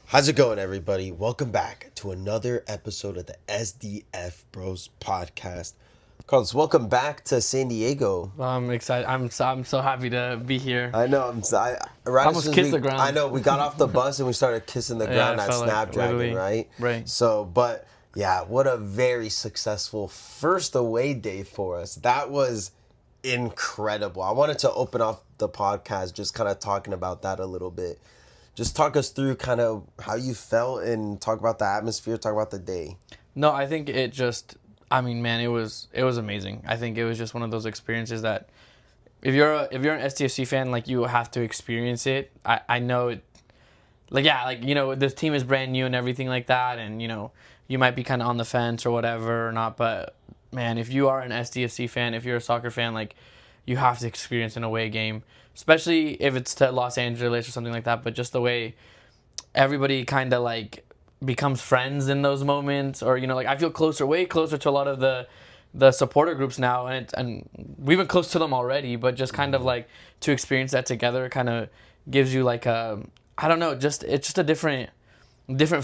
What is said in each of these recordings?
How's it going, everybody? Welcome back to another episode of the SDF Bros podcast. Carlos, welcome back to San Diego. I'm excited. I'm so happy to be here. I know. Right Almost as soon kissed as the ground. I know we got off the bus and we started kissing the ground it at felt like Snapdragon, literally, right? right. So, but yeah, what a very successful first away day for us. That was incredible. I wanted to open off the podcast just kind of talking about that a little bit. Just talk us through kind of how you felt and talk about the atmosphere, talk about the day. No, I think it just. I mean, man, it was amazing. I think it was just one of those experiences that if you're an SDFC fan, like, you have to experience it. I know it. Like, yeah, like, this team is brand new and everything like that, and you might be kind of on the fence or whatever or not, but man, if you are an SDFC fan, if you're a soccer fan, like, you have to experience an away game, especially if it's to Los Angeles or something like that. But just the way everybody kind of like becomes friends in those moments, or like, I feel way closer to a lot of the supporter groups now, and we've been close to them already, but just kind of like to experience that together kind of gives you like a, I don't know, it's just a different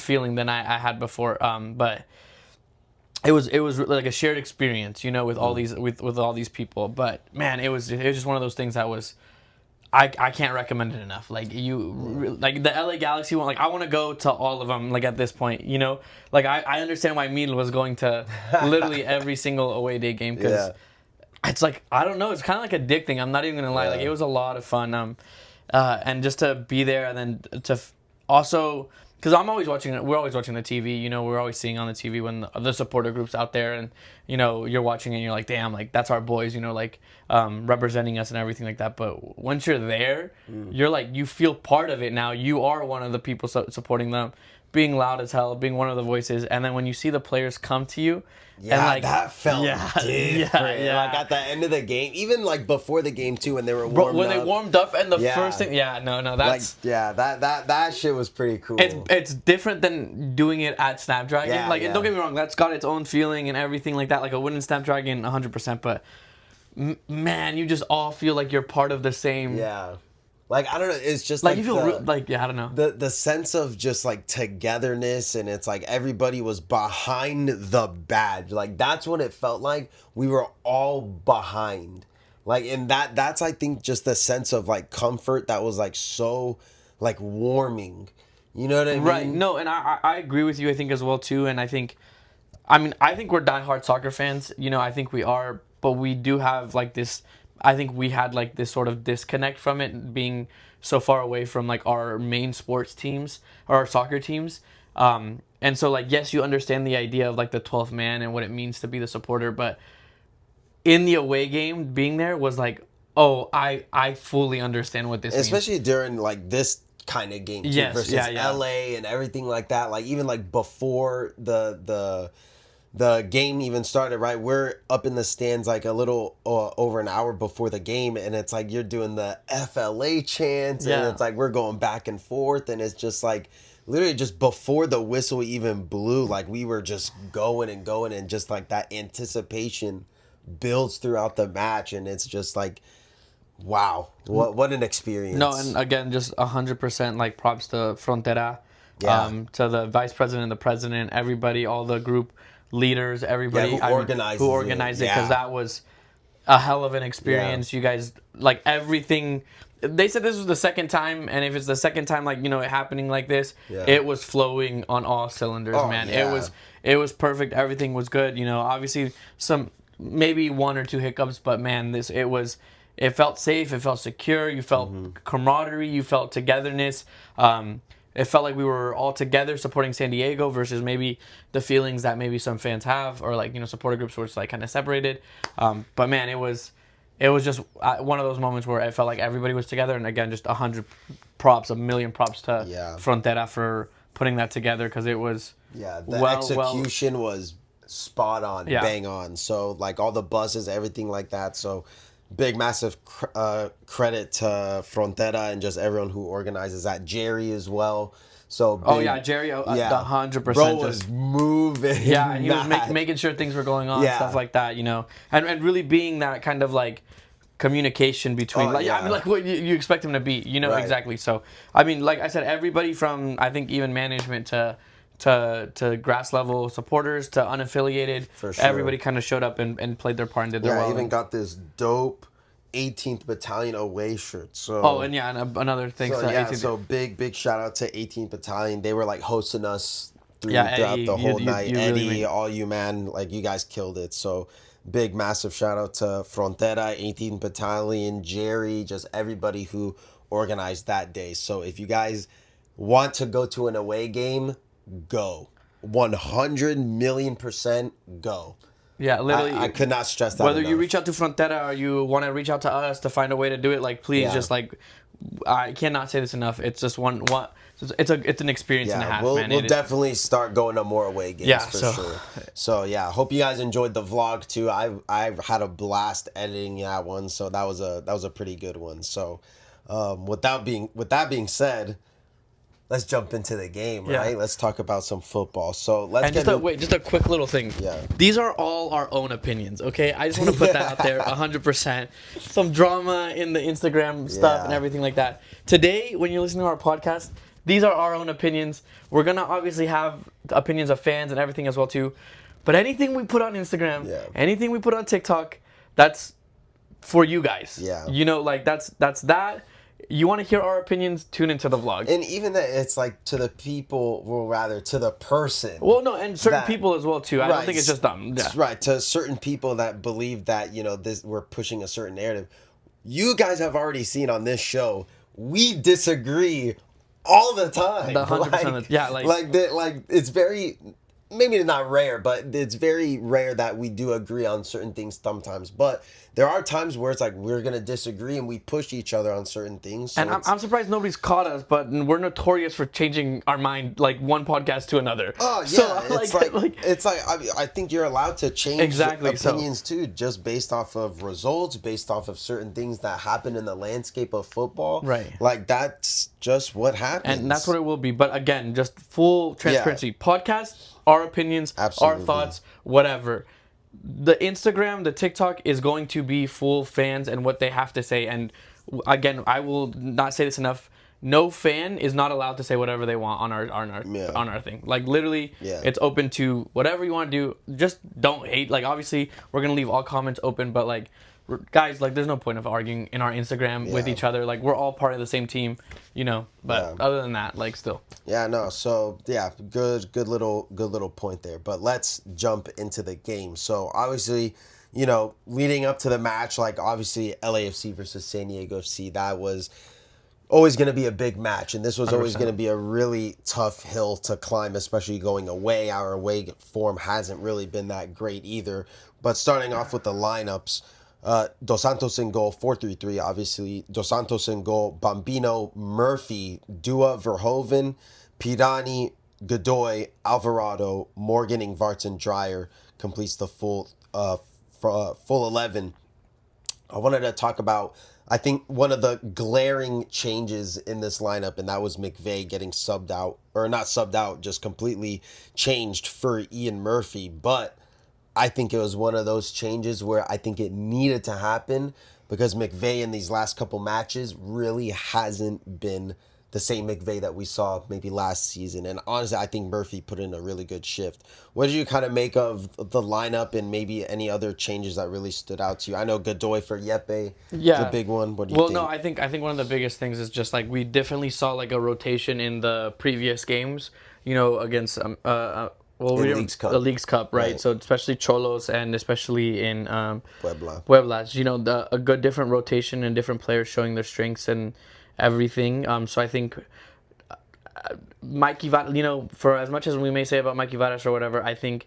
feeling than I had before. But it was like a shared experience, with all these with all these people. But man, it was just one of those things that was, I can't recommend it enough. Like, like the LA Galaxy one, like, I want to go to all of them. Like, at this point, like, I understand why Mil was going to literally every single away day game, because it's like, I don't know, it's kind of like addicting. I'm not even gonna lie. Like, it was a lot of fun. And just to be there, and then to also, because we're always watching the TV, we're always seeing on the TV when the supporter group's out there, and you're watching it and you're like, damn, like, that's our boys, like, representing us and everything like that. But once you're there, you're like, you feel part of it now. You are one of the people supporting them, being loud as hell, being one of the voices. And then when you see the players come to you, yeah, and like, that felt different. Yeah. Like, at the end of the game, even like before the game too, when they were warmed when up. they warmed up, and the first thing, no, that's like, that shit was pretty cool. It's different than doing it at Snapdragon. Yeah, like, yeah. don't get me wrong, that's got its own feeling and everything like that. Like, a win in Snapdragon, 100%. But man, you just all feel like you're part of the same. Yeah. Like, I don't know, it's just Like, like you feel I don't know. the sense of just like togetherness, and it's like everybody was behind the badge. Like, that's what it felt like. We were all behind. Like, and that's, I think, just the sense of like comfort that was like so like warming. You know what I mean? Right. No, and I agree with you, I think, as well too. And I think we're diehard soccer fans. I think we are, but we do have like this. I think we had like this sort of disconnect from it, being so far away from like our main sports teams or our soccer teams. And so, like, yes, you understand the idea of like the 12th man and what it means to be the supporter, but in the away game, being there was like, oh, I fully understand what this means. Especially during like this kind of game too, Yes, versus yeah. LA and everything like that. Like, even like before the game even started, right? We're up in the stands like a little over an hour before the game, and it's like you're doing the FLA chants, and it's like we're going back and forth, and it's just like literally just before the whistle even blew, like, we were just going, and just like that anticipation builds throughout the match, and it's just like, wow, what an experience. No, and again, just 100% like props to Frontera, to the vice president, the president, everybody, all the group leaders, everybody who organized it, because that was a hell of an experience. You guys, like, everything. They said this was the second time, and if it's the second time, like, it happening like this, it was flowing on all cylinders, man. Yeah. It was perfect. Everything was good. Obviously some maybe one or two hiccups, but man, it felt safe. It felt secure. You felt camaraderie. You felt togetherness. It felt like we were all together supporting San Diego, versus maybe the feelings that maybe some fans have, or like, supporter groups were just like kind of separated. But man, it was just one of those moments where it felt like everybody was together. And again, just 100 million props to Frontera for putting that together, because it was the execution was spot on, bang on. So like all the buses, everything like that. So big, massive credit to Frontera and just everyone who organizes that. Jerry as well. So big, Jerry, 100%. Bro was moving. Yeah, and he was making sure things were going on, stuff like that, and really being that kind of like communication between I mean, like what you expect him to be, Right. exactly. So I mean, like I said, everybody from I think even management to grass level supporters to unaffiliated, For sure. everybody kind of showed up and played their part and did their well. I even got this dope 18th Battalion away shirt. So another thing. So big shout out to 18th Battalion. They were like hosting us throughout the whole night. You Eddie, really all you man, like you guys killed it. So big massive shout out to Frontera, 18th Battalion, Jerry, just everybody who organized that day. So if you guys want to go to an away game, go. 100,000,000% go. Yeah, literally. I could not stress that Whether enough. you reach out to Frontera or you want to reach out to us to find a way to do it, like please just like I cannot say this enough. It's just one it's an experience and a half, man. We'll definitely start going to more away games sure. So yeah, hope you guys enjoyed the vlog too. I had a blast editing that one, so that was a pretty good one. So with that being said, let's jump into the game, right? Let's talk about some football. So let's just a quick little thing. Yeah. These are all our own opinions, okay? I just want to put that out there 100%. Some drama in the Instagram stuff and everything like that. Today, when you're listening to our podcast, these are our own opinions. We're going to obviously have the opinions of fans and everything as well too. But anything we put on Instagram, anything we put on TikTok, that's for you guys. Yeah. Like that's that. You want to hear our opinions, tune into the vlog. And even that, it's like to the people, well, rather to the person. Well, no, and certain people as well too. I don't think it's just them. Yeah. Right, to certain people that believe that we're pushing a certain narrative. You guys have already seen on this show, we disagree all the time. 100%. It's very. Maybe not rare, but it's very rare that we do agree on certain things sometimes. But there are times where it's like we're going to disagree and we push each other on certain things. So and I'm surprised nobody's caught us, but we're notorious for changing our mind like one podcast to another. Oh, yeah. So, I think you're allowed to change opinions too, just based off of results, based off of certain things that happen in the landscape of football. Right. Like that's just what happens. And that's what it will be. But again, just full transparency. Podcast, our opinions, our thoughts, whatever. The Instagram, the TikTok is going to be full fans and what they have to say. And again, I will not say this enough. No fan is not allowed to say whatever they want on our thing. Like literally, it's open to whatever you want to do. Just don't hate. Like obviously, we're gonna leave all comments open, but like guys, like there's no point of arguing in our Instagram with each other. Like we're all part of the same team, But other than that, like still. Yeah, no. So good little point there. But let's jump into the game. So obviously, leading up to the match, like obviously LAFC versus San Diego FC, that was always going to be a big match, and this was 100%. Always going to be a really tough hill to climb, especially going away. Our away form hasn't really been that great either. But starting off with the lineups. Dos Santos in goal, 4-3-3, obviously. Dos Santos in goal, Bambino, Murphy, Dua, Verhoeven, Pirani, Godoy, Alvarado, Morgan, Ingvarts, and Dreyer completes the full 11. I wanted to talk about, I think, one of the glaring changes in this lineup, and that was McVay getting subbed out, or not subbed out, just completely changed for Ian Murphy. But I think it was one of those changes where I think it needed to happen because McVay in these last couple matches really hasn't been the same McVay that we saw maybe last season. And honestly, I think Murphy put in a really good shift. What did you kind of make of the lineup and maybe any other changes that really stood out to you? I know Godoy for Yepe is a big one. What do you think? Well, no, I think one of the biggest things is just like we definitely saw like a rotation in the previous games, against the League's Cup, right? So especially Cholos and especially in Pueblas, a good different rotation and different players showing their strengths and everything. So I think Mikey Varas, for as much as we may say about Mikey Varas or whatever, I think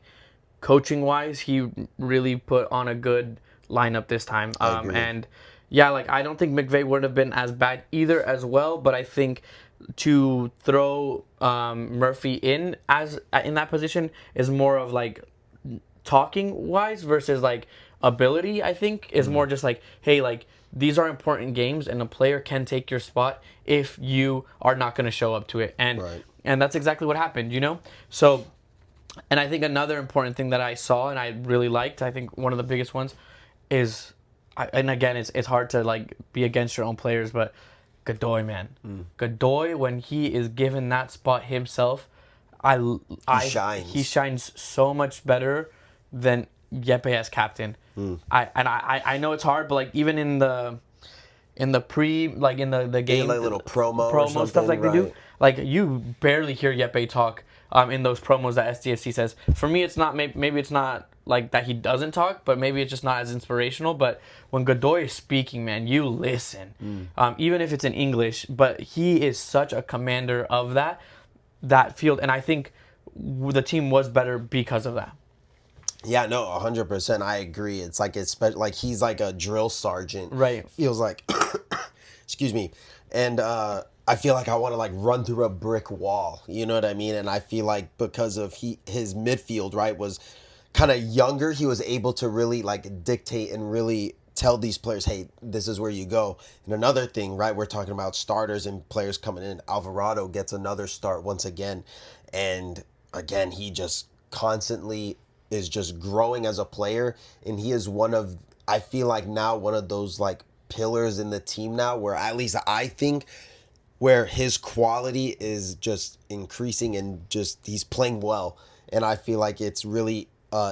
coaching wise, he really put on a good lineup this time. And I don't think McVay would have been as bad either as well, but I think to throw Murphy in that position is more of like talking wise versus like ability. I think is more just like, hey, like these are important games and a player can take your spot if you are not going to show up to it, and that's exactly what happened, So, and I think another important thing that I saw and I really liked, I think one of the biggest ones is and again, it's hard to like be against your own players, but Godoy, man, Godoy, when he is given that spot himself, he shines. shines so much better than Yepe as captain. I know it's hard, but like even in the pre, like in the Yeah, game like little promo or stuff something, like they do, right? like you barely hear Yepe talk in those promos that SDFC says. For me, it's not maybe it's not like that he doesn't talk, but maybe it's just not as inspirational. But when Godoy is speaking, man, you listen, even if it's in English. But he is such a commander of that field, and I think the team was better because of that. Yeah, no, 100%. I agree. It's like he's like a drill sergeant. Right. Feels like, excuse me, and I feel like I want to like run through a brick wall. You know what I mean? And I feel like because of his midfield, right, was kind of younger, he was able to really like dictate and really tell these players, hey, this is where you go. And another thing, right, we're talking about starters and players coming in. Alvarado gets another start once again, and again, he just constantly is just growing as a player, and he is one of, I feel like now, one of those like pillars in the team now, where at least I think where his quality is just increasing, and just he's playing well, and I feel like it's really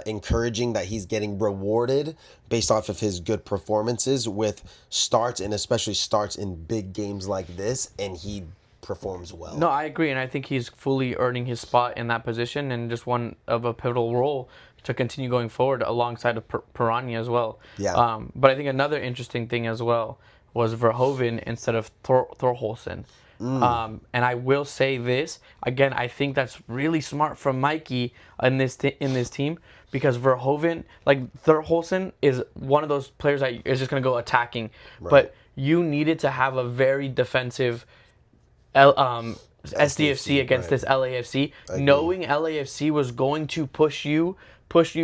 encouraging that he's getting rewarded based off of his good performances with starts, and especially starts in big games like this, and he performs No, well. I agree, and I think he's fully earning his spot in that position, and just one of a pivotal role to continue going forward alongside of Piranha as well. Yeah. But I think another interesting thing as well was Verhoeven instead of Thorholsen. And I will say this again. I think that's really smart from Mikey in this team, because Verhoeven, like Thorholsen, is one of those players that is just going to go attacking, Right. but you needed to have a very defensive SDFC against right. this LAFC, agree. knowing LAFC was going to push you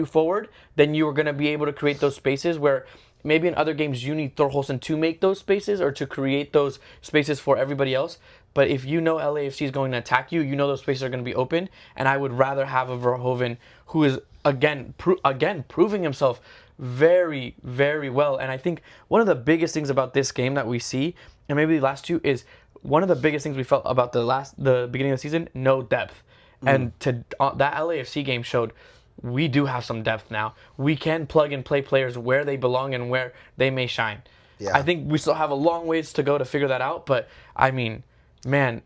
forward, then you were going to be able to create those spaces where maybe in other games you need Thorholsen to make those spaces or to create those spaces for everybody else. But if you know LAFC is going to attack you, you know those spaces are going to be open. And I would rather have a Verhoeven who is again proving himself very, very well. And I think one of the biggest things about this game that we see, and maybe the last two, is one of the biggest things we felt about the beginning of the season, no depth. And that LAFC game showed we do have some depth now. We can plug and play players where they belong and where they may shine. Yeah. I think we still have a long ways to go to figure that out, but I mean, man,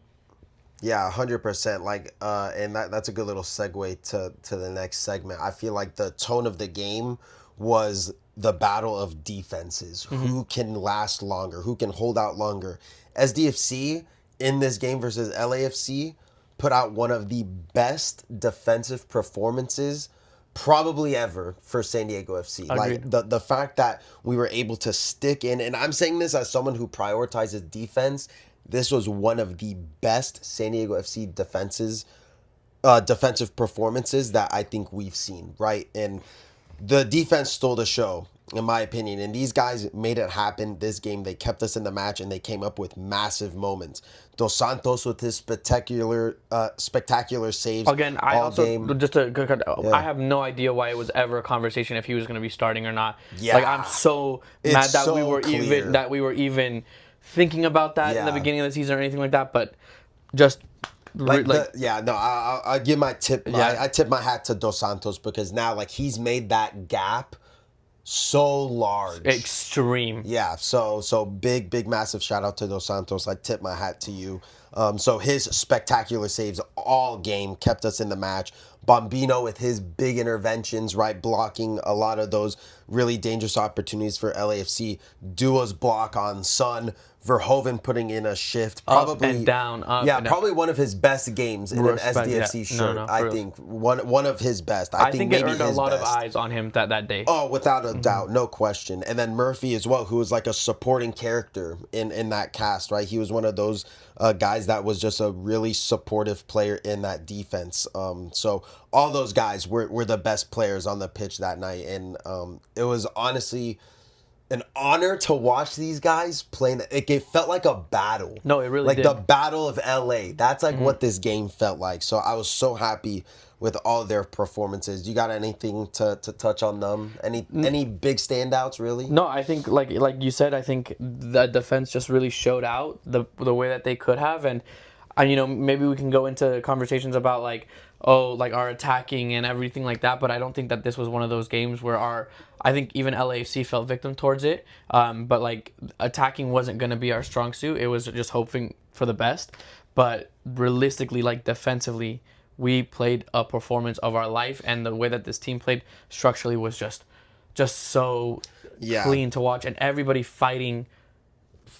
Yeah, 100%. Like, and that's a good little segue to the next segment. I feel like the tone of the game was the battle of defenses. Who can last longer? Who can hold out longer? SDFC in this game versus LAFC put out one of the best defensive performances probably ever for San Diego FC. Like Agreed. the fact that we were able to stick in, and I'm saying this as someone who prioritizes defense, this was one of the best San Diego FC defensive performances that I think we've seen, right? And the defense stole the show, in my opinion. And these guys made it happen this game. They kept us in the match, and they came up with massive moments. Dos Santos with his spectacular saves again, I all also game. just I have no idea why it was ever a conversation if he was going to be starting or not. Yeah. Like I'm so It's mad that so clear. we were even thinking about that in the Yeah. beginning of the season or anything like that. But just I give my tip. Yeah. I tip my hat to Dos Santos, because now like he's made that gap so large. extreme. Yeah, so big massive shout out to Dos Santos. I tip my hat to you. So his spectacular saves all game kept us in the match. Bombino with his big interventions, right, blocking a lot of those really dangerous opportunities for LAFC. Dua's block on Sun. Verhoeven putting in a shift, probably up and down. probably one of his best games in Respect, an SDFC yeah. shirt. No, for I real. think one of his best. I think it maybe earned a his lot of best. eyes on him that day. Oh, without a doubt, no question. And then Murphy as well, who was like a supporting character in that cast, right? He was one of those guys that was just a really supportive player in that defense. So all those guys were the best players on the pitch that night. And it was honestly an honor to watch these guys playing. It felt like a battle. No, it really like did. the Battle of LA. That's like what this game felt like. So I was so happy with all their performances. You got anything to touch on them? Any big standouts really? No, I think like you said, I think the defense just really showed out the way that they could have, and maybe we can go into conversations about like our attacking and everything like that, but I don't think that this was one of those games where I think even LAFC fell victim towards it. But like attacking wasn't going to be our strong suit. It was just hoping for the best, but realistically, like defensively, we played a performance of our life, and the way that this team played structurally was just so clean to watch, and everybody fighting,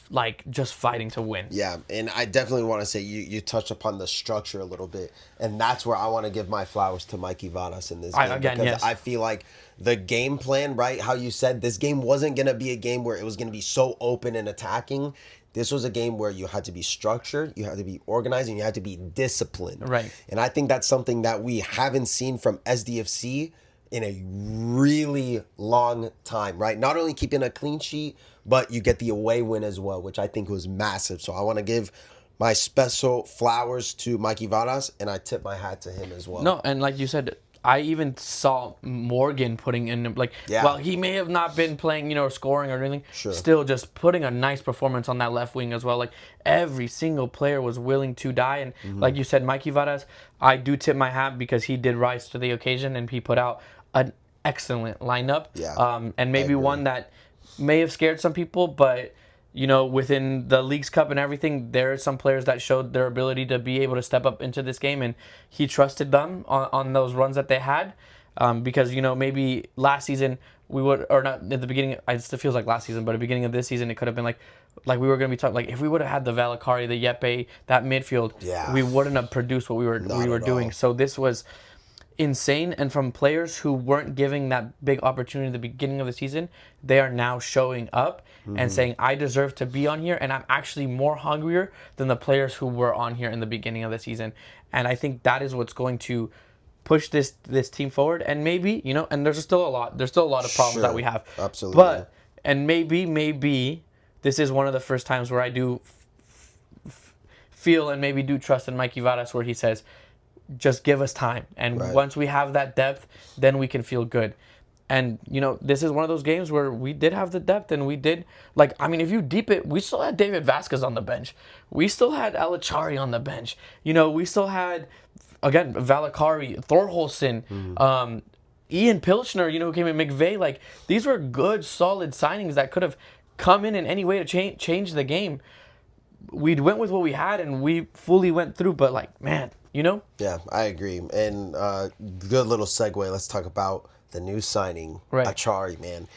like just fighting to win. Yeah, and I definitely want to say you touched upon the structure a little bit, and that's where I want to give my flowers to Mikey Vadas in this game. Because yes. I feel like the game plan, right, how you said, this game wasn't going to be a game where it was going to be so open and attacking. This was a game where you had to be structured, you had to be organized, and you had to be disciplined. Right. And I think that's something that we haven't seen from SDFC in a really long time, right? Not only keeping a clean sheet, but you get the away win as well, which I think was massive. So I want to give my special flowers to Mikey Varas, and I tip my hat to him as well. No, and like you said, I even saw Morgan putting in, like, well, he may have not been playing, scoring or anything, still just putting a nice performance on that left wing as well. Like, every single player was willing to die. And like you said, Mikey Varas, I do tip my hat because he did rise to the occasion and he put out an excellent lineup. Yeah, and maybe one that may have scared some people, but within the Leagues Cup and everything, there are some players that showed their ability to be able to step up into this game, and he trusted them on those runs that they had. Because, maybe last season we would, or not at the beginning, it still feels like last season, but at the beginning of this season, it could have been like we were going to be talking, like if we would have had the Valakari, the Yepe, that midfield, we wouldn't have produced what we were doing. So this was insane, and from players who weren't giving that big opportunity at the beginning of the season, they are now showing up and saying, I deserve to be on here, and I'm actually more hungrier than the players who were on here in the beginning of the season. And I think that is what's going to push this team forward. And maybe, and there's still a lot of problems that we have. Absolutely. But and maybe this is one of the first times where I do feel and maybe do trust in Mikey Varas, where he says, just give us time, and once we have that depth, then we can feel good. And this is one of those games where we did have the depth, and we did, if you deep it, we still had David Vasquez on the bench, we still had Alachari on the bench, we still had, again, Valakari, Thorholson, Ian Pilchner, who came in, McVeigh. Like, these were good, solid signings that could have come in any way to change the game. We went with what we had, and we fully went through, but man, Yeah, I agree. And good little segue. Let's talk about the new signing, Achari, man.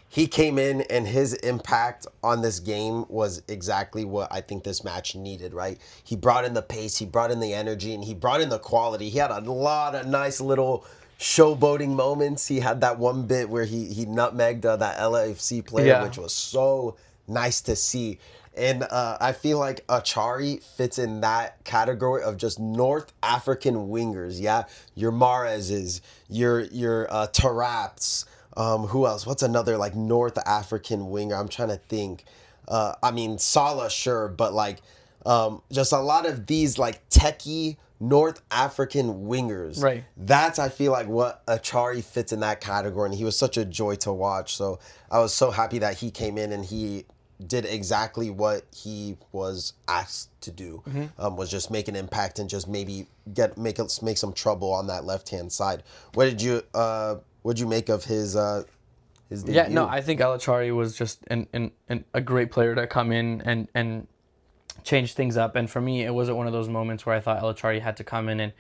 He came in, and his impact on this game was exactly what I think this match needed, right? He brought in the pace, he brought in the energy, and he brought in the quality. He had a lot of nice little showboating moments. He had that one bit where he nutmegged that LAFC player, which was so nice to see. And I feel like Achari fits in that category of just North African wingers. Yeah, your Mahrez's, your Taraps. Who else? What's another North African winger? I'm trying to think. Salah, sure, but just a lot of these techie North African wingers. Right. That's, I feel like, what Achari fits in that category, and he was such a joy to watch. So I was so happy that he came in and he did exactly what he was asked to do, was just make an impact and just maybe make some trouble on that left-hand side. What'd you make of his debut? Yeah, no, I think Alachari was just a great player to come in and change things up. And for me, it wasn't one of those moments where I thought Alachari had to come in and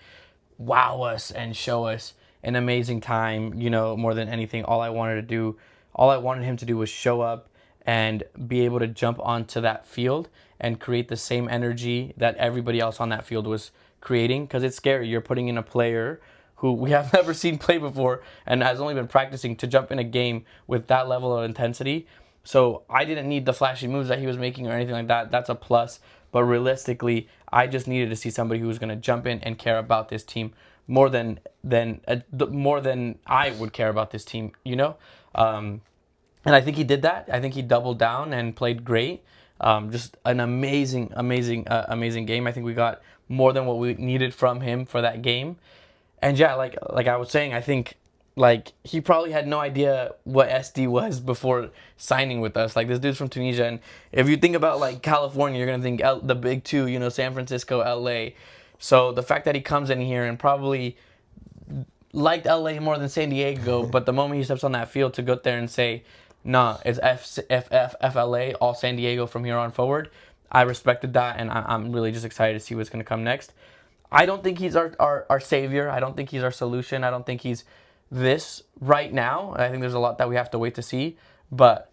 wow us and show us an amazing time, more than anything. All I wanted him to do was show up and be able to jump onto that field and create the same energy that everybody else on that field was creating. Because it's scary. You're putting in a player who we have never seen play before and has only been practicing to jump in a game with that level of intensity. So I didn't need the flashy moves that he was making or anything like that. That's a plus. But realistically, I just needed to see somebody who was going to jump in and care about this team more than I would care about this team, And I think he did that. I think he doubled down and played great. Just an amazing game. I think we got more than what we needed from him for that game. And yeah, like I was saying, I think like he probably had no idea what SD was before signing with us. Like this dude's from Tunisia, and if you think about like California, you're gonna think the big two, San Francisco, LA. So the fact that he comes in here and probably liked LA more than San Diego, but the moment he steps on that field to go there and say, nah, it's FLA, all San Diego from here on forward, I respected that, and I'm really just excited to see what's going to come next. I don't think he's our savior. I don't think he's our solution. I don't think he's this right now. I think there's a lot that we have to wait to see, but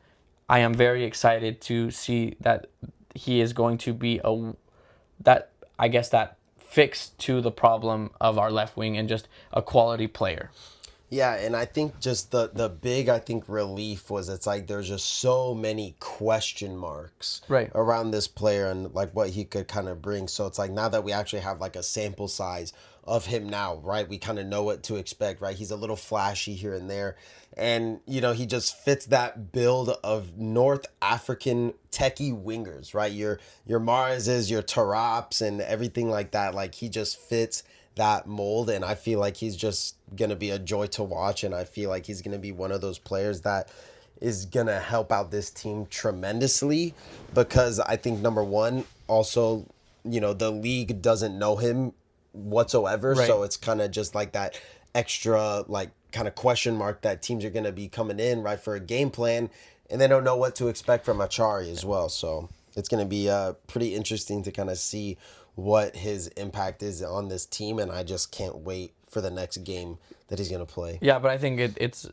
I am very excited to see that he is going to be that fix to the problem of our left wing and just a quality player. Yeah, and I think just the big relief was it's like there's just so many question marks Right. around this player and like what he could kind of bring. So it's like now that we actually have like a sample size of him now, right? We kind of know what to expect, right? He's a little flashy here and there. And he just fits that build of North African techie wingers, right? Your Mahrez's, your Taraps and everything like that. Like he just fits that mold, and I feel like he's just gonna be a joy to watch, and I feel like he's gonna be one of those players that is gonna help out this team tremendously, because I think number one, also, the league doesn't know him whatsoever, Right. so it's kind of just like that extra like kind of question mark that teams are gonna be coming in right for a game plan, and they don't know what to expect from Achari as well. So it's gonna be pretty interesting to kind of see what his impact is on this team, and I just can't wait for the next game that he's going to play. Yeah, but I think it's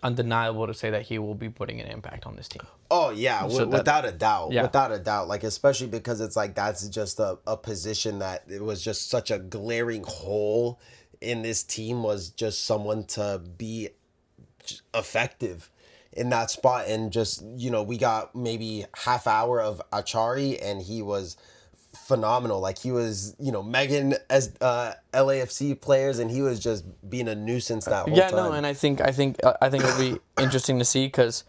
undeniable to say that he will be putting an impact on this team. Oh, yeah, without a doubt. Yeah. Without a doubt. Like, especially because it's like that's just a position that it was just such a glaring hole in this team, was just someone to be effective in that spot. And just, we got maybe half hour of Achari, and he was phenomenal. Like he was, Megan as LAFC players, and he was just being a nuisance that whole time. No, and I think it'll be interesting to see because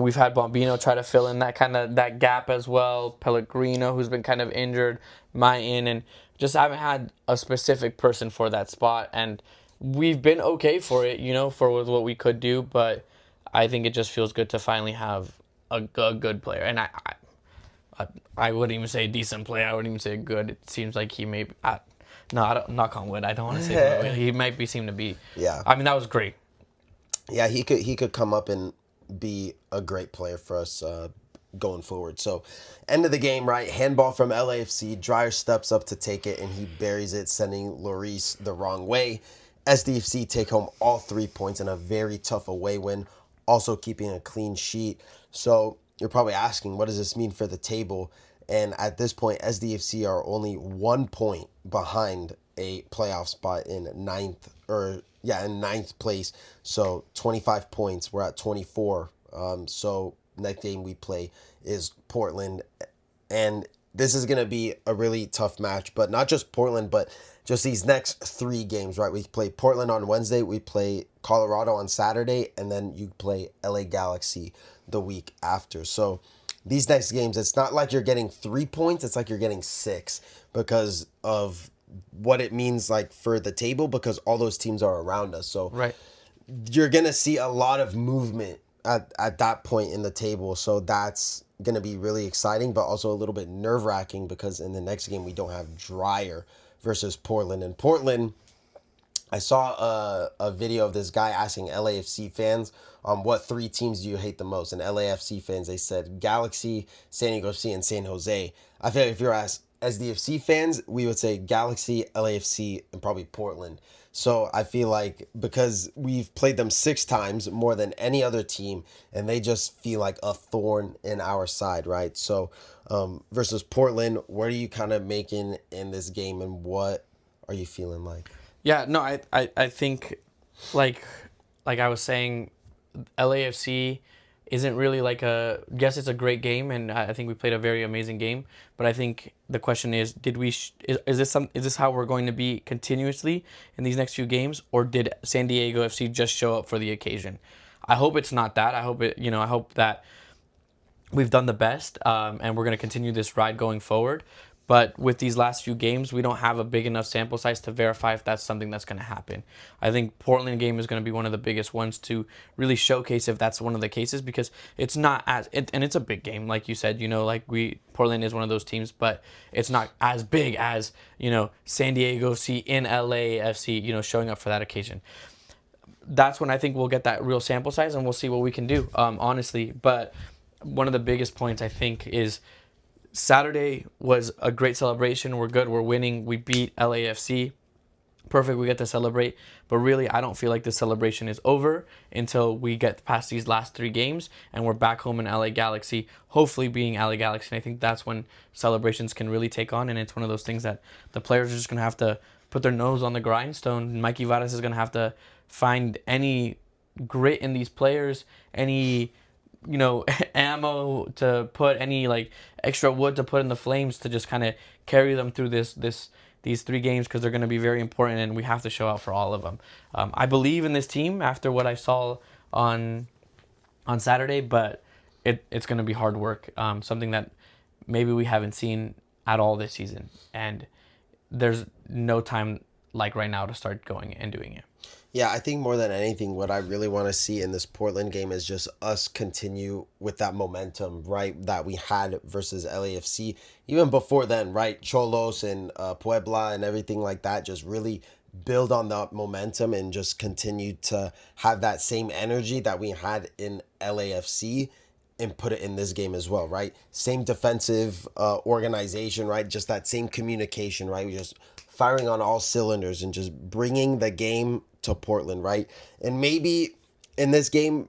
we've had Bombino try to fill in that gap as well. Pellegrino, who's been kind of injured, Mayan, and just haven't had a specific person for that spot, and we've been okay for it, for what we could do, but I think it just feels good to finally have a good player, and I wouldn't even say decent play. I wouldn't even say good. It seems like he may. No, I don't, knock on wood. I don't want to say that. He might seem to be. Yeah. I mean, that was great. Yeah, he could come up and be a great player for us going forward. So, end of the game, right? Handball from LAFC. Dreyer steps up to take it, and he buries it, sending Lloris the wrong way. SDFC take home all 3 points in a very tough away win, also keeping a clean sheet. So, you're probably asking, what does this mean for the table? And at this point, SDFC are only 1 point behind a playoff spot in ninth place. So 25 points. We're at 24. So next game we play is Portland. And this is going to be a really tough match, but not just Portland, but just these next 3 games, right? We play Portland on Wednesday, we play Colorado on Saturday, and then you play LA Galaxy the week after. So these next games, it's not like you're getting 3 points, it's like you're getting 6 because of what it means like for the table, because all those teams are around us. So Right. you're going to see a lot of movement at that point in the table. So that's going to be really exciting, but also a little bit nerve-wracking because in the next game we don't have Dreyer versus Portland. And Portland, I saw a video of this guy asking LAFC fans, what 3 teams do you hate the most? And LAFC fans, they said Galaxy, San Diego FC, and San Jose. I feel like if you're asked SDFC fans, we would say Galaxy, LAFC, and probably Portland. So I feel like because we've played them 6 times, more than any other team, and they just feel like a thorn in our side, right? So versus Portland, what are you kind of making in this game, and what are you feeling like? Yeah, no, I think, like I was saying, LAFC isn't really like yes, it's a great game, and I think we played a very amazing game. But I think the question is, is this how we're going to be continuously in these next few games, or did San Diego FC just show up for the occasion? I hope it's not that. I hope that we've done the best, and we're going to continue this ride going forward. But with these last few games, we don't have a big enough sample size to verify if that's something that's going to happen. I think Portland game is going to be one of the biggest ones to really showcase if that's one of the cases, because it's not and it's a big game, like you said. Portland is one of those teams, but it's not as big as San Diego FC in LAFC, showing up for that occasion. That's when I think we'll get that real sample size, and we'll see what we can do, honestly. But one of the biggest points, I think, is Saturday was a great celebration. We're good. We're winning. We beat LAFC. Perfect. We get to celebrate. But really, I don't feel like the celebration is over until we get past these last 3 games and we're back home in LA Galaxy, hopefully being LA Galaxy. And I think that's when celebrations can really take on. And it's one of those things that the players are just going to have to put their nose on the grindstone. Mikey Varas is going to have to find any grit in these players, any ammo to put, any extra wood to put in the flames to just kind of carry them through these 3 games, because they're going to be very important and we have to show out for all of them. I believe in this team after what I saw on Saturday, but it's going to be hard work, something that maybe we haven't seen at all this season, and there's no time like right now to start going and doing it. Yeah, I think more than anything, what I really want to see in this Portland game is just us continue with that momentum, right, that we had versus LAFC. Even before then, right, Cholos and Puebla and everything like that, just really build on that momentum and just continue to have that same energy that we had in LAFC and put it in this game as well, right? Same defensive organization, right? Just that same communication, right? We just firing on all cylinders and just bringing the game to Portland, right? And maybe in this game,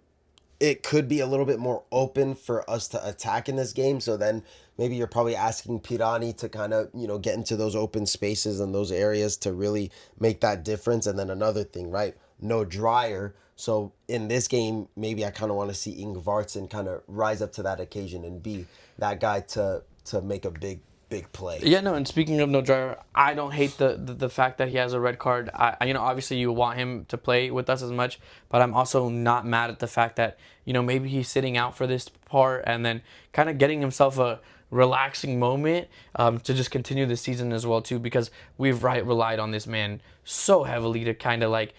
it could be a little bit more open for us to attack in this game. So then maybe you're probably asking Pirani to kind of, get into those open spaces and those areas to really make that difference. And then another thing, right? No Dreyer. So in this game, maybe I kind of want to see Ingvartsen kind of rise up to that occasion and be that guy to make a big play. Yeah, no, and speaking of No Dreyer, I don't hate the fact that he has a red card. Obviously you want him to play with us as much, but I'm also not mad at the fact that, maybe he's sitting out for this part and then kind of getting himself a relaxing moment to just continue the season as well too, because we've relied on this man so heavily to kind of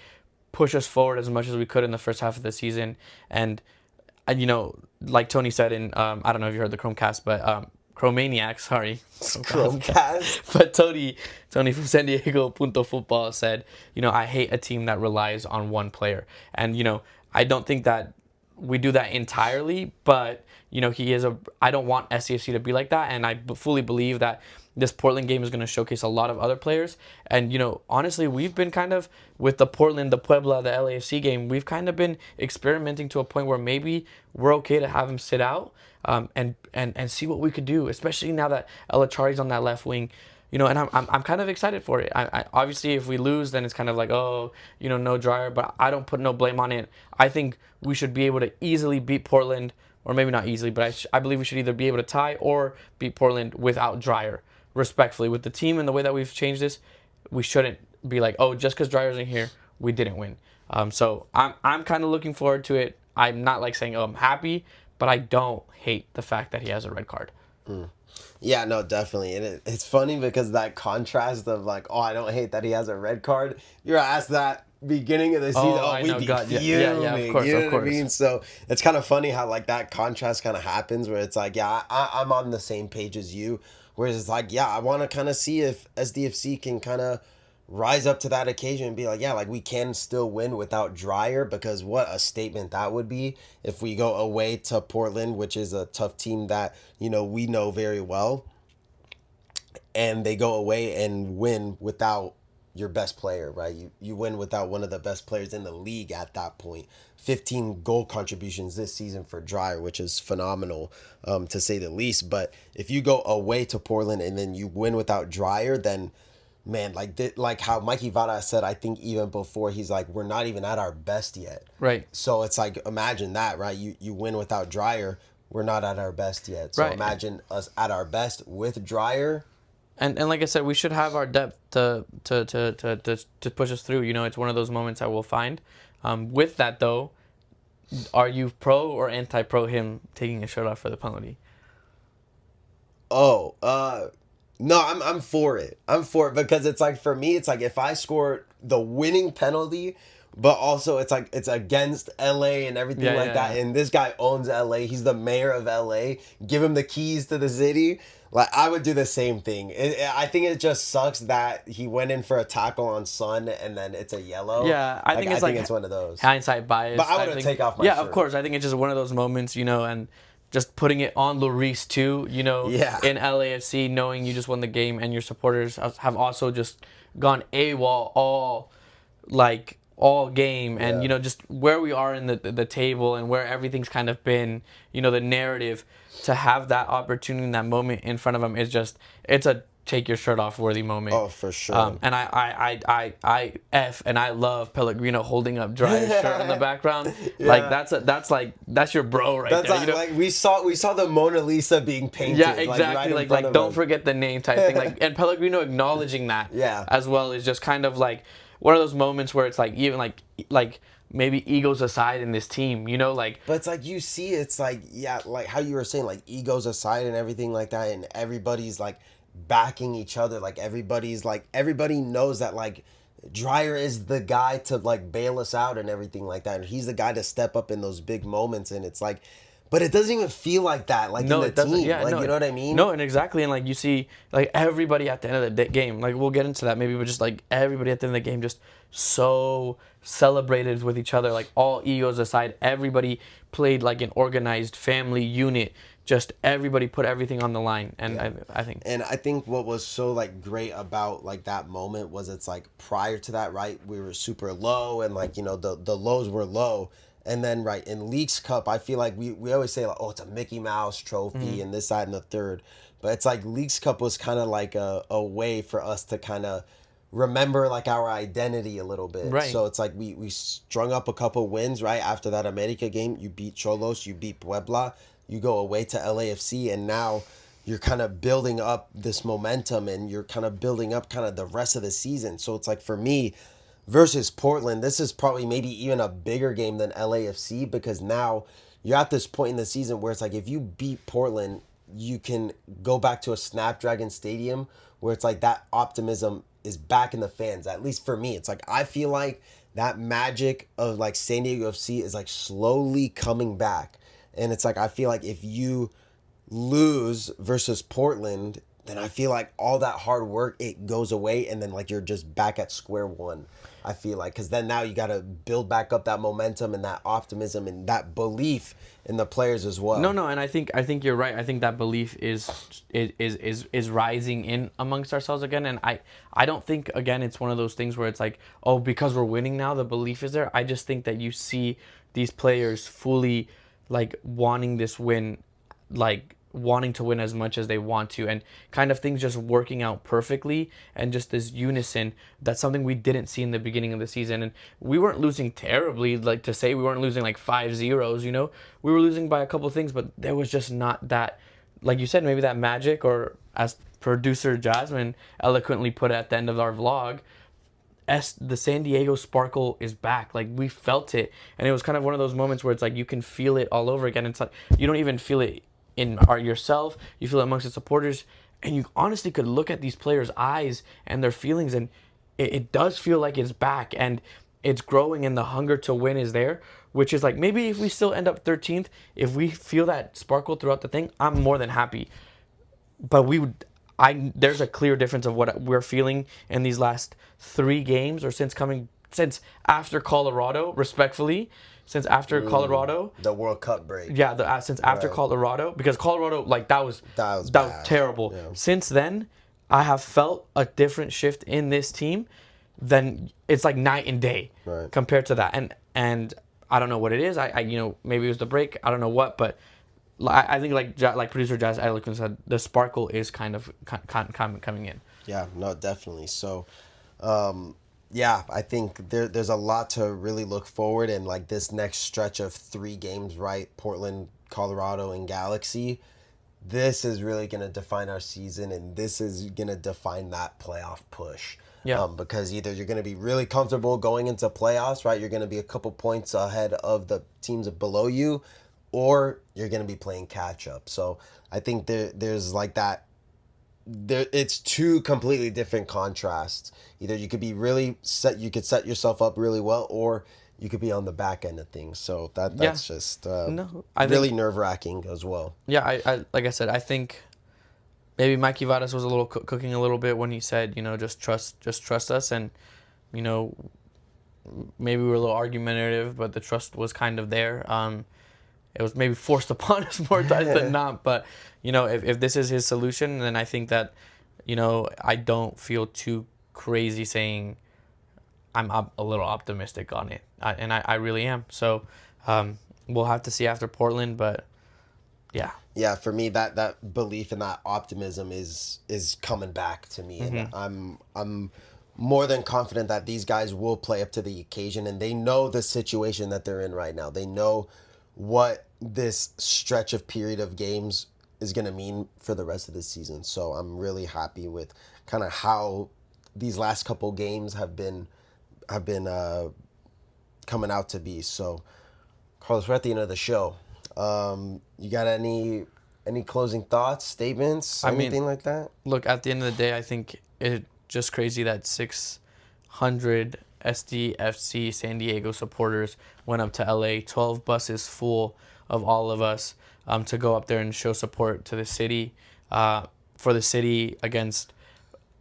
push us forward as much as we could in the first half of the season. And like Tony said in I don't know if you heard the Chromecast, but Chromaniac, sorry. Chromecast. But Tony from San Diego Punto Football said, I hate a team that relies on one player. And, I don't think that we do that entirely, but, I don't want SDFC to be like that. And I fully believe that this Portland game is going to showcase a lot of other players. And, honestly, we've been kind of, with the Portland, the Puebla, the LAFC game, we've kind of been experimenting to a point where maybe we're okay to have him sit out and see what we could do, especially now that Elachari's on that left wing. And I'm kind of excited for it. I obviously, if we lose, then it's kind of like, no Dreyer, but I don't put no blame on it. I think we should be able to easily beat Portland, or maybe not easily, but I believe we should either be able to tie or beat Portland without Dreyer. Respectfully, with the team and the way that we've changed this, we shouldn't be like, just because Dreyer's in here, we didn't win. So I'm kind of looking forward to it. I'm not saying, I'm happy, but I don't hate the fact that he has a red card. Yeah, no, definitely. And it's funny because that contrast of I don't hate that he has a red card. You're asked that beginning of the season, we'd be fuming. Yeah, of course, you know of course. What I mean? So it's kind of funny how that contrast kind of happens where it's I'm on the same page as you. Whereas it's I want to kind of see if SDFC can kind of rise up to that occasion and be we can still win without Dreyer, because what a statement that would be if we go away to Portland, which is a tough team that, we know very well, and they go away and win without your best player, right? You win without one of the best players in the league at that point. 15 goal contributions this season for Dreyer, which is phenomenal, to say the least. But if you go away to Portland and then you win without Dreyer, then man, like how Mikey Vada said, I think even before, he's we're not even at our best yet. Right. So it's imagine that, right? You win without Dreyer, we're not at our best yet. So imagine us at our best with Dreyer. And like I said, we should have our depth to push us through. It's one of those moments that we'll find. With that, though, Are you pro or anti-pro him taking a shirt off for the penalty? Oh, no, I'm for it. I'm for it because it's like for me, it's like if I score the winning penalty, but also it's like it's against LA and everything Yeah, like yeah, that. yeah. And this guy owns LA. He's the mayor of LA. Give him the keys to the city. Like I would do the same thing. I think it just sucks that he went in for a tackle on Son and then it's a yellow. Yeah, I Like think I it's think like it's one of those. hindsight But bias I type wouldn't thing. take off my Yeah, of shirt. course. I think it's just one of those moments, and just putting it on Lloris too, Yeah. in LAFC, knowing you just won the game and your supporters have also just gone AWOL all game, and Yeah. just where we are in the table and where everything's kind of been, the narrative, to have that opportunity in that moment in front of them is just, it's a take your shirt off worthy moment. Oh, for sure. And I love Pellegrino holding up Dreyer's shirt in the background. Like Yeah. that's your bro right That's there. like we saw the Mona Lisa being painted. Yeah, Like exactly. right in Like front like of don't us. forget the name type thing. Like, and Pellegrino acknowledging that Yeah. as well is just kind of like one of those moments where it's like, even like maybe egos aside in this team, like, But it's like you see, it's like yeah, like how you were saying, like egos aside and everything like that, and everybody's like backing each other. Like everybody knows that like Dreyer is the guy to like bail us out and everything like that. And he's the guy to step up in those big moments. And it's like, but it doesn't even feel like that, like no, in it the doesn't. team. Yeah, Like no, you know what I mean? no, and exactly, and like you see, like everybody at the end of the game, like we'll get into that maybe, but just like everybody at the end of the game, just so celebrated with each other, like all egos aside, everybody played like an organized family unit. Just everybody put everything on the line, and Yeah. I think. And I think what was so like great about like that moment was it's like prior to that, right, we were super low and like, the lows were low. And then right in Leagues Cup, I feel like we always say like, oh, it's a Mickey Mouse trophy and this, that, and the third. But it's like Leagues Cup was kind of like a way for us to kind of remember like our identity a little bit. Right. So it's like we strung up a couple wins, right? After that America game, you beat Cholos, you beat Puebla, you go away to LAFC, and now you're kind of building up this momentum and you're kind of building up kind of the rest of the season. So it's like for me versus Portland, this is probably maybe even a bigger game than LAFC because now you're at this point in the season where it's like if you beat Portland, you can go back to a Snapdragon Stadium where it's like that optimism is back in the fans. At least for me, it's like I feel like that magic of like San Diego FC is like slowly coming back. And it's like I feel like if you lose versus Portland, then I feel like all that hard work it goes away, and then like you're just back at square one. I feel like because then now you got to build back up that momentum and that optimism and that belief in the players as well. No, and I think you're right. I think that belief is rising in amongst ourselves again, and I don't think again it's one of those things where it's like, oh, because we're winning now the belief is there. I just think that you see these players fully like wanting this win, like wanting to win as much as they want to, and kind of things just working out perfectly, and just this unison. That's something we didn't see in the beginning of the season, and we weren't losing terribly, like to say we weren't losing like 5-0, we were losing by a couple of things, but there was just not that, like you said, maybe that magic, or as producer Jasmine eloquently put it at the end of our vlog, the San Diego sparkle is back. Like we felt it, and it was kind of one of those moments where it's like you can feel it all over again. It's like you don't even feel it in yourself. You feel it amongst the supporters, and you honestly could look at these players' eyes and their feelings, and it does feel like it's back and it's growing, and the hunger to win is there. Which is like maybe if we still end up 13th, if we feel that sparkle throughout the thing, I'm more than happy. But there's a clear difference of what we're feeling in these last 3 games, or since after Colorado, respectfully, since after Colorado, The World Cup break. yeah, since after Right. Colorado, because Colorado, like that was bad. terrible. Yeah. Since then, I have felt a different shift in this team. Then it's like night and day Right. compared to that, and I don't know what it is. I maybe it was the break. I don't know what, but I think like producer Jazz eloquently said, the sparkle is kind of coming in. Yeah, no, definitely. So, yeah, I think there's a lot to really look forward in like this next stretch of 3 games, right? Portland, Colorado, and Galaxy. This is really going to define our season, and this is going to define that playoff push. Yeah. Because either you're going to be really comfortable going into playoffs, right? You're going to be a couple points ahead of the teams below you, or you're going to be playing catch up. So I think there's like that. It's two completely different contrasts. Either you could be really set, you could set yourself up really well, or you could be on the back end of things. So Yeah. that's just No, I really think. nerve wracking as well. Yeah, I like I said, I think maybe Mikey Vadas was a little cooking a little bit when he said, just trust us, and you know, maybe we were a little argumentative, but the trust was kind of there. It was maybe forced upon us more times than not, but if this is his solution, then I think that, I don't feel too crazy saying I'm a little optimistic on it, and I really am. So we'll have to see after Portland, but yeah. Yeah, for me that belief and that optimism is coming back to me, and I'm more than confident that these guys will play up to the occasion, and they know the situation that they're in right now. They know what this stretch of period of games is going to mean for the rest of the season. So I'm really happy with kind of how these last couple games have been coming out to be. So Carlos, we're at the end of the show. You got any closing thoughts, statements, anything like that? Look, at the end of the day, I think it's just crazy that 600 SDFC San Diego supporters went up to LA, 12 buses full of all of us, to go up there and show support to the city, for the city against.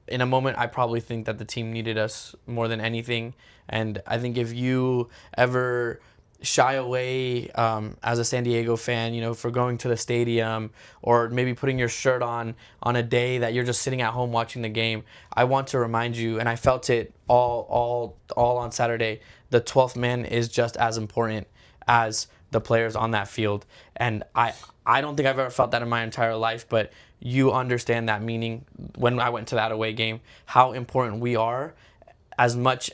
In a moment, I probably think that the team needed us more than anything, and I think if you ever shy away, as a San Diego fan, for going to the stadium, or maybe putting your shirt on a day that you're just sitting at home watching the game, I want to remind you, and I felt it all on Saturday, the 12th man is just as important as the players on that field. And I don't think I've ever felt that in my entire life, but you understand that meaning when I went to that away game, how important we are. As much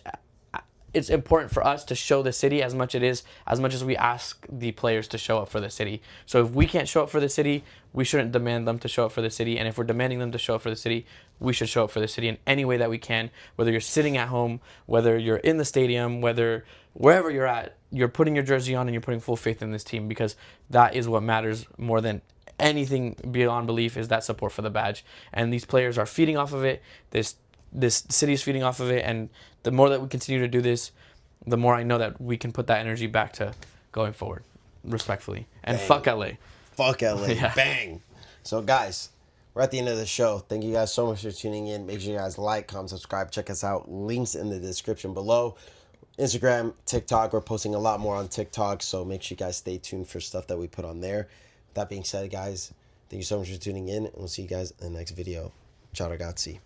it's important for us to show the city as much as we ask the players to show up for the city. So if we can't show up for the city, we shouldn't demand them to show up for the city. And if we're demanding them to show up for the city, we should show up for the city in any way that we can. Whether you're sitting at home, whether you're in the stadium, wherever you're at, you're putting your jersey on and you're putting full faith in this team, because that is what matters more than anything beyond belief, is that support for the badge. And these players are feeding off of it. This city is feeding off of it, and the more that we continue to do this, the more I know that we can put that energy back to going forward, respectfully. And Bang. fuck LA. Fuck LA. Yeah. Bang. So guys, we're at the end of the show. Thank you guys so much for tuning in. Make sure you guys like, comment, subscribe, check us out. Links in the description below. Instagram, TikTok. We're posting a lot more on TikTok, so make sure you guys stay tuned for stuff that we put on there. With that being said, guys, thank you so much for tuning in, and we'll see you guys in the next video. Ciao ragazzi.